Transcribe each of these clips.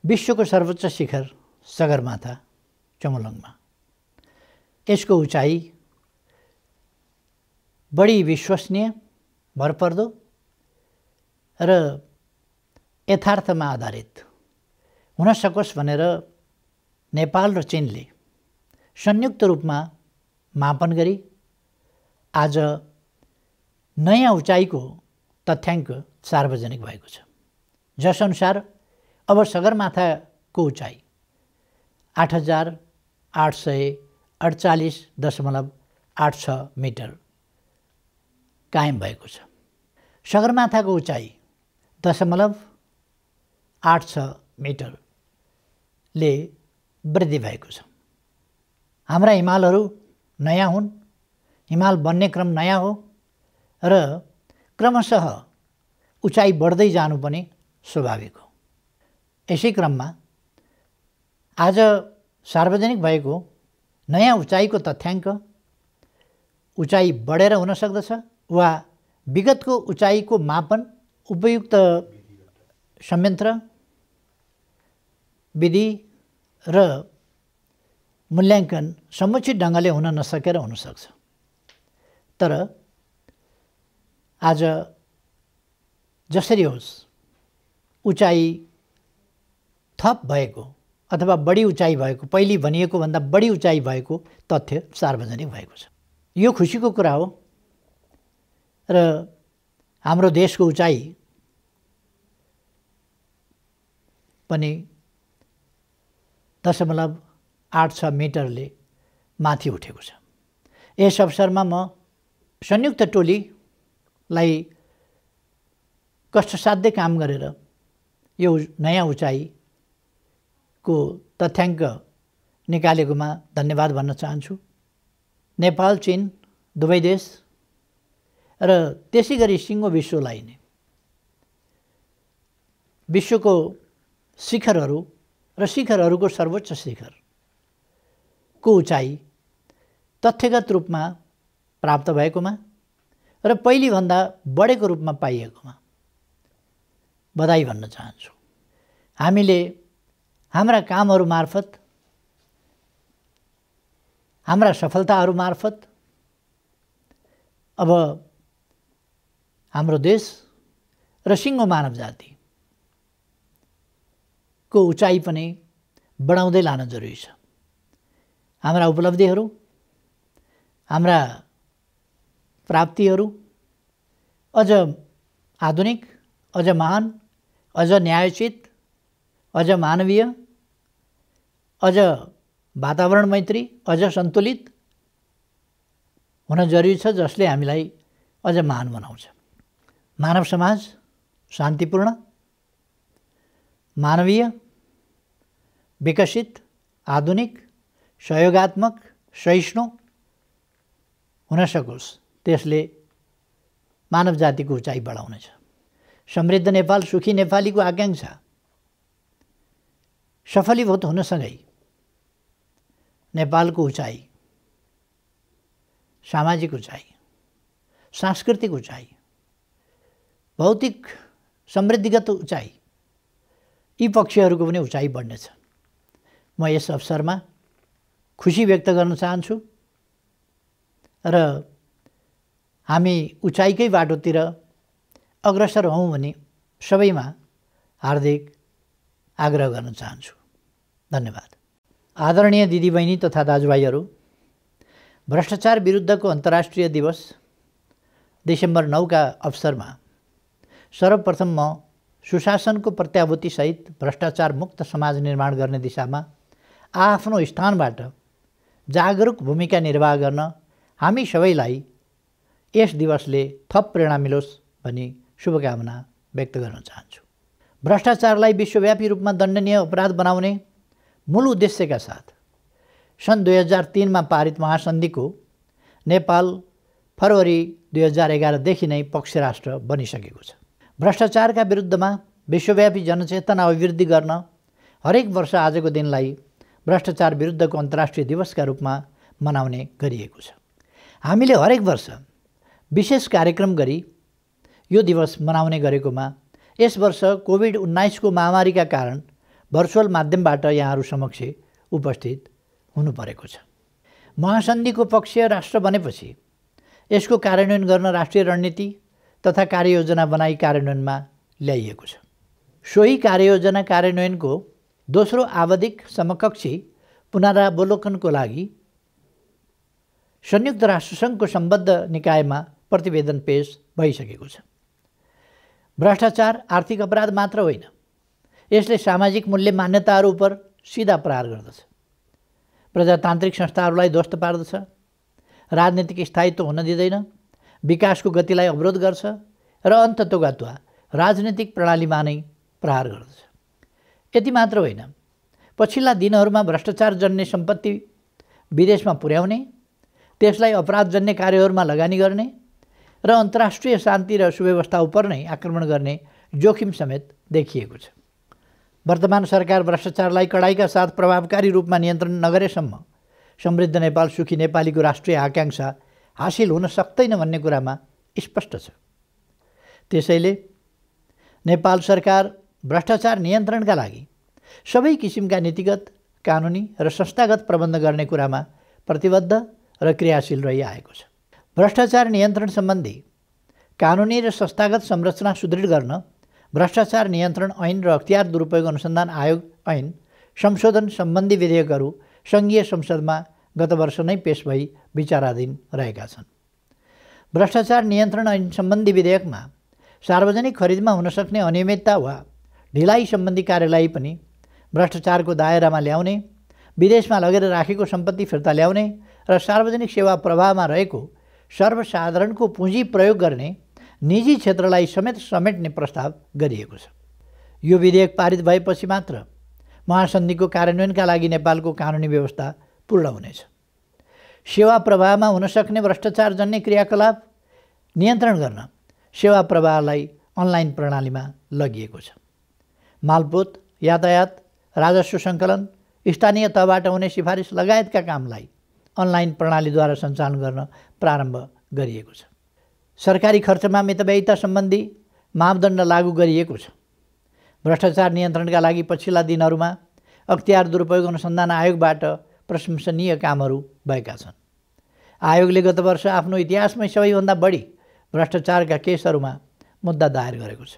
विश्वको सर्वोच्च शिखर सगरमाथा चमोलङमा। यसको उचाइ बढी विश्वसनीय, भरपर्दो र यथार्थमा आधारित हुन सकोस् भनेर नेपाल र चीनले संयुक्त रूपमा मापन गरी आज नयाँ उचाइको तथ्याङ्क सार्वजनिक भएको छ, जसअनुसार अब सगरमाथाको उचाइ 8,848.86 मिटर कायम भएको छ। सगरमाथाको उचाइ 0.86 मिटरले वृद्धि भएको छ। हाम्रा हिमालहरू नयाँ हुन्, हिमाल बन्ने क्रम नयाँ हो र क्रमशः उचाइ बढ्दै जानु पनि स्वाभाविक हो। यसै क्रममा आज सार्वजनिक भएको नयाँ उचाइको तथ्याङ्क उचाइ बढेर हुन सक्दछ वा विगतको उचाइको मापन उपयुक्त संयन्त्र, विधि र मूल्याङ्कन समुचित ढङ्गले हुन नसकेर हुनसक्छ। तर आज जसरी होस् उचाइ थप भएको अथवा बढी उचाइ भएको, पहिले भनिएको भन्दा बढी उचाइ भएको तथ्य सार्वजनिक भएको छ। यो खुसीको कुरा हो र हाम्रो देशको उचाइ पनि 0.86 मिटरले माथि उठेको छ। यस अवसरमा म संयुक्त टोलीलाई कष्टसाध्य काम गरेर यो नयाँ उचाइको तथ्याङ्क निकालेकोमा धन्यवाद भन्न चाहन्छु। नेपाल, चीन दुवै देश र त्यसै गरी सिङ्गो विश्वलाई नै विश्वको शिखरहरू र शिखरहरूको सर्वोच्च शिखरको उचाइ तथ्यगत रूपमा प्राप्त भएकोमा र पहिलेभन्दा बढेको रूपमा पाइएकोमा बधाई भन्न चाहन्छु। हामीले हाम्रा कामहरू मार्फत, हाम्रा सफलताहरू मार्फत अब हाम्रो देश र सिङ्गो मानव जातिको उचाइ पनि बढाउँदै लान जरुरी छ। हाम्रा उपलब्धिहरू, हाम्रा प्राप्तिहरू अझ आधुनिक, अझ महान, अझ न्यायोचित, अझ मानवीय, अझ वातावरण मैत्री, अझ सन्तुलित हुन जरुरी छ, जसले हामीलाई अझ महान बनाउँछ। मानव समाज शान्तिपूर्ण, मानवीय, विकसित, आधुनिक, सहयोगात्मक, सहिष्णु हुन सकोस्, त्यसले मानव जातिको उचाइ बढाउनेछ। समृद्ध नेपाल, सुखी नेपालीको आकाङ्क्षा सफलीभूत हुनसँगै नेपालको उचाइ, सामाजिक उचाइ, सांस्कृतिक उचाइ, भौतिक समृद्धिगत उचाइ, यी पक्षहरूको पनि उचाइ बढ्नेछ। म यस अवसरमा खुसी व्यक्त गर्न चाहन्छु र हामी उचाइकै बाटोतिर अग्रसर हौँ भनी सबैमा हार्दिक आग्रह गर्न चाहन्छु। धन्यवाद। आदरणीय दिदीबहिनी तथा दाजुभाइहरू, भ्रष्टाचार विरुद्धको अन्तर्राष्ट्रिय दिवस डिसेम्बर 9 का अवसरमा सर्वप्रथम म सुशासनको प्रत्याभूतिसहित भ्रष्टाचार मुक्त समाज निर्माण गर्ने दिशामा आफ्नो स्थानबाट जागरुक भूमिका निर्वाह गर्न हामी सबैलाई यस दिवसले थप प्रेरणा मिलोस् भनी शुभकामना व्यक्त गर्न चाहन्छु। भ्रष्टाचारलाई विश्वव्यापी रूपमा दण्डनीय अपराध बनाउने मूल उद्देश्यका साथ सन् 2003 मा पारित महासन्धिको नेपाल फरवरी 2011 देखि नै पक्ष राष्ट्र बनिसकेको छ। भ्रष्टाचारका विरुद्धमा विश्वव्यापी जनचेतना अभिवृद्धि गर्न हरेक वर्ष आजको दिनलाई भ्रष्टाचार विरुद्धको अन्तर्राष्ट्रिय दिवसका रूपमा मनाउने गरिएको छ। हामीले हरेक वर्ष विशेष कार्यक्रम गरी यो दिवस मनाउने गरेकोमा यस वर्ष कोभिड-19 को महामारीका कारण भर्चुअल माध्यमबाट यहाँहरू समक्ष उपस्थित हुनु परेको छ। महासन्धिको पक्षीय राष्ट्र बनेपछि यसको कार्यान्वयन गर्न राष्ट्रिय रणनीति तथा कार्ययोजना बनाई कार्यान्वयनमा ल्याइएको छ। सोही कार्ययोजना कार्यान्वयनको दोस्रो आवधिक समकक्षी पुनरावलोकनको लागि संयुक्त राष्ट्रसङ्घको सम्बद्ध निकायमा प्रतिवेदन पेश भइसकेको छ। भ्रष्टाचार आर्थिक अपराध मात्र होइन, यसले सामाजिक मूल्य मान्यताहरू उप सिधा प्रहार गर्दछ, प्रजातान्त्रिक संस्थाहरूलाई ध्वस्त पार्दछ, राजनीतिक स्थायित्व हुन दिँदैन, विकासको गतिलाई अवरोध गर्छ र अन्ततोगत्वा राजनीतिक प्रणालीमा नै प्रहार गर्दछ। यति मात्र होइन, पछिल्ला दिनहरूमा भ्रष्टाचारजन्य सम्पत्ति विदेशमा पुर्याउने, त्यसलाई अपराधजन्य कार्यहरूमा लगानी गर्ने र अन्तर्राष्ट्रिय शान्ति र सुव्यवस्था उप नै आक्रमण गर्ने जोखिम समेत देखिएको छ। वर्तमान सरकार भ्रष्टाचारलाई कडाइका साथ प्रभावकारी रूपमा नियन्त्रण नगरेसम्म समृद्ध नेपाल सुखी नेपालीको राष्ट्रिय आकाङ्क्षा हासिल हुन सक्दैन भन्ने कुरामा स्पष्ट छ। त्यसैले नेपाल सरकार भ्रष्टाचार नियन्त्रणका लागि सबै किसिमका नीतिगत, कानुनी र संस्थागत प्रबन्ध गर्ने कुरामा प्रतिबद्ध र क्रियाशील रहिआएको छ। भ्रष्टाचार नियन्त्रण सम्बन्धी कानुनी र संस्थागत संरचना सुदृढ गर्न भ्रष्टाचार नियन्त्रण ऐन र अख्तियार दुरुपयोग अनुसन्धान आयोग ऐन संशोधन सम्बन्धी विधेयकहरू सङ्घीय संसदमा गत वर्ष नै पेश भई विचाराधीन रहेका छन्। भ्रष्टाचार नियन्त्रण ऐन सम्बन्धी विधेयकमा सार्वजनिक खरिदमा हुन सक्ने अनियमितता वा ढिलाइ सम्बन्धी कार्यलाई पनि भ्रष्टाचारको दायरामा ल्याउने, विदेशमा लगेर राखेको सम्पत्ति फिर्ता ल्याउने र सार्वजनिक सेवा प्रवाहमा रहेको सर्वसाधारणको पुँजी प्रयोग गर्ने निजी क्षेत्रलाई समेत समेट्ने प्रस्ताव गरिएको छ। यो विधेयक पारित भएपछि मात्र महासन्धिको कार्यान्वयनका लागि नेपालको कानुनी व्यवस्था पूर्ण हुनेछ। सेवा प्रवाहमा हुन सक्ने भ्रष्टाचारजन्य क्रियाकलाप नियन्त्रण गर्न सेवा प्रवाहलाई अनलाइन प्रणालीमा लगिएको छ। मालपोत, यातायात, राजस्व सङ्कलन, स्थानीय तहबाट हुने सिफारिस लगायतका कामलाई अनलाइन प्रणालीद्वारा सञ्चालन गर्न प्रारम्भ गरिएको छ। सरकारी खर्चमा मितव्ययिता सम्बन्धी मापदण्ड लागू गरिएको छ। भ्रष्टाचार नियन्त्रणका लागि पछिल्ला दिनहरूमा अख्तियार दुरुपयोग अनुसन्धान आयोगबाट प्रशंसनीय कामहरू भएका छन्। आयोगले गत वर्ष आफ्नो इतिहासमै सबैभन्दा बढी भ्रष्टाचारका केसहरूमा मुद्दा दायर गरेको छ।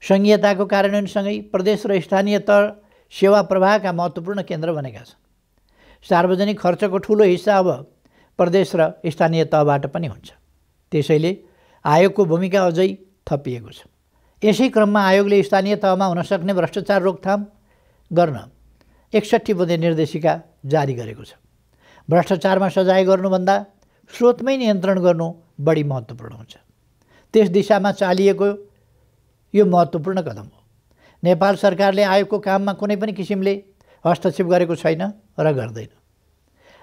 सङ्घीयताको कार्यान्वयनसँगै प्रदेश र स्थानीय तह सेवा प्रवाहका महत्त्वपूर्ण केन्द्र बनेका छन्। सार्वजनिक खर्चको ठुलो हिस्सा अब प्रदेश र स्थानीय तहबाट पनि हुन्छ। त्यसैले आयोगको भूमिका अझै थपिएको छ। यसै क्रममा आयोगले स्थानीय तहमा हुन सक्ने भ्रष्टाचार रोकथाम गर्न 61 बुँदे निर्देशिका जारी गरेको छ। भ्रष्टाचारमा सजाय गर्नुभन्दा स्रोतमै नियन्त्रण गर्नु बढी महत्त्वपूर्ण हुन्छ। त्यस दिशामा चालिएको यो महत्त्वपूर्ण कदम हो। नेपाल सरकारले आयोगको काममा कुनै पनि किसिमले हस्तक्षेप गरेको छैन र गर्दैन।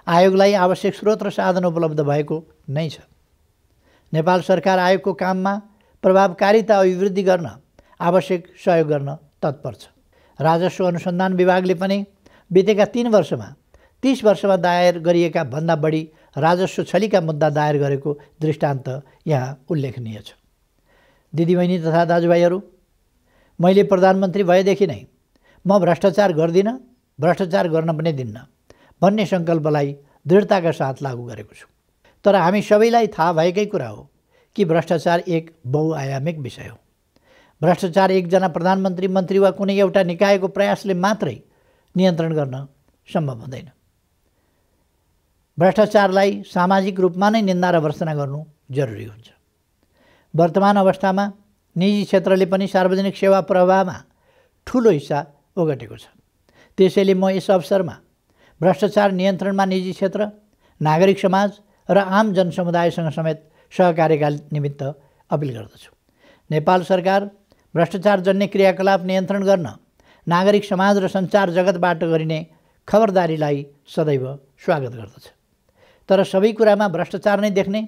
आयोगलाई आवश्यक स्रोत र साधन उपलब्ध भएको नै छ। नेपाल सरकार आयोगको काममा प्रभावकारिता अभिवृद्धि गर्न आवश्यक सहयोग गर्न तत्पर छ। राजस्व अनुसन्धान विभागले पनि बितेका 3 वर्षमा 30 वर्षमा दायर गरिएका भन्दा बढी राजस्व छलीका मुद्दा दायर गरेको दृष्टान्त यहाँ उल्लेखनीय छ। दिदीबहिनी तथा दाजुभाइहरू, मैले प्रधानमन्त्री भएदेखि नै म भ्रष्टाचार गर्दिनँ, भ्रष्टाचार गर्न पनि दिन्न भन्ने सङ्कल्पलाई दृढताका साथ लागू गरेको छु। तर हामी सबैलाई थाहा भएकै कुरा हो कि भ्रष्टाचार एक बहुआयामिक विषय हो। भ्रष्टाचार एकजना प्रधानमन्त्री, मन्त्री वा कुनै एउटा निकायको प्रयासले मात्रै नियन्त्रण गर्न सम्भव हुँदैन। भ्रष्टाचारलाई सामाजिक रूपमा नै निन्दा र भर्त्सना गर्नु जरुरी हुन्छ। वर्तमान अवस्थामा निजी क्षेत्रले पनि सार्वजनिक सेवा प्रवाहमा ठुलो हिस्सा ओगटेको छ। त्यसैले म यस अवसरमा भ्रष्टाचार नियन्त्रणमा निजी क्षेत्र, नागरिक समाज र आम जनसमुदायसँग समेत सहकार्यका निमित्त अपिल गर्दछु। नेपाल सरकार भ्रष्टाचारजन्य क्रियाकलाप नियन्त्रण गर्न नागरिक समाज र सञ्चार जगतबाट गरिने खबरदारीलाई सदैव स्वागत गर्दछ। तर सबै कुरामा भ्रष्टाचार नै देख्ने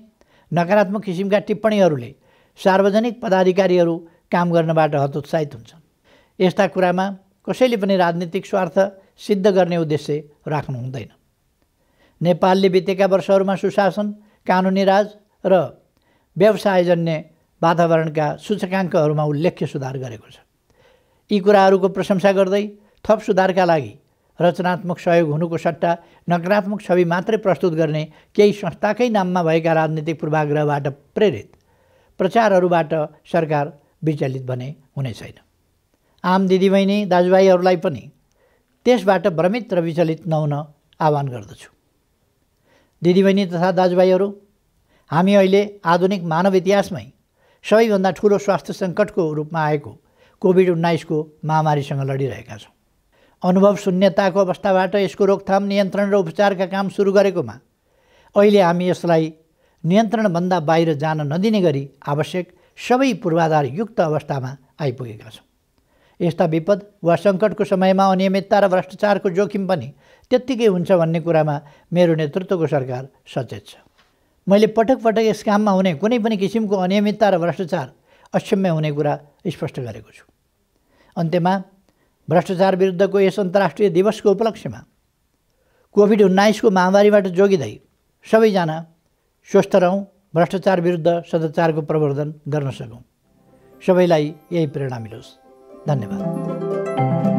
नकारात्मक किसिमका टिप्पणीहरूले सार्वजनिक पदाधिकारीहरू काम गर्नबाट हतोत्साहित हुन्छन्। यस्ता कुरामा कसैले पनि राजनीतिक स्वार्थ सिद्ध गर्ने उद्देश्य राख्नु हुँदैन। नेपालले बितेका वर्षहरूमा सुशासन, कानुनी राज र व्यवसायजन्य वातावरणका सूचकाङ्कहरूमा उल्लेख्य सुधार गरेको छ। यी कुराहरूको प्रशंसा गर्दै थप सुधारका लागि रचनात्मक सहयोग हुनुको सट्टा नकारात्मक छवि मात्रै प्रस्तुत गर्ने केही संस्थाकै नाममा भएका राजनीतिक पूर्वाग्रहबाट प्रेरित प्रचारहरूबाट सरकार विचलित भने हुने छैन। आम दिदीबहिनी दाजुभाइहरूलाई पनि त्यसबाट भ्रमित र विचलित नहुन आह्वान गर्दछु। दिदीबहिनी तथा दाजुभाइहरू, हामी अहिले आधुनिक मानव इतिहासमै सबैभन्दा ठुलो स्वास्थ्य सङ्कटको रूपमा आएको कोभिड-19 को महामारीसँग लडिरहेका छौँ। अनुभव शून्यताको अवस्थाबाट यसको रोकथाम, नियन्त्रण र उपचारका काम सुरु गरेकोमा अहिले हामी यसलाई नियन्त्रणभन्दा बाहिर जान नदिने गरी आवश्यक सबै पूर्वाधार युक्त अवस्थामा आइपुगेका छौँ। यस्ता विपद वा सङ्कटको समयमा अनियमितता र भ्रष्टाचारको जोखिम पनि त्यत्तिकै हुन्छ भन्ने कुरामा मेरो नेतृत्वको सरकार सचेत छ। मैले पटक पटक यस काममा हुने कुनै पनि किसिमको अनियमितता र भ्रष्टाचार अक्षम्य हुने कुरा स्पष्ट गरेको छु। अन्त्यमा भ्रष्टाचार विरुद्धको यस अन्तर्राष्ट्रिय दिवसको उपलक्ष्यमा कोभिड-19 को महामारीबाट जोगिँदै सबैजना स्वस्थ रहौँ, भ्रष्टाचार विरुद्ध सदाचारको प्रवर्धन गर्न सकौँ। सबैलाई यही प्रेरणा मिलोस्। धन्यवाद।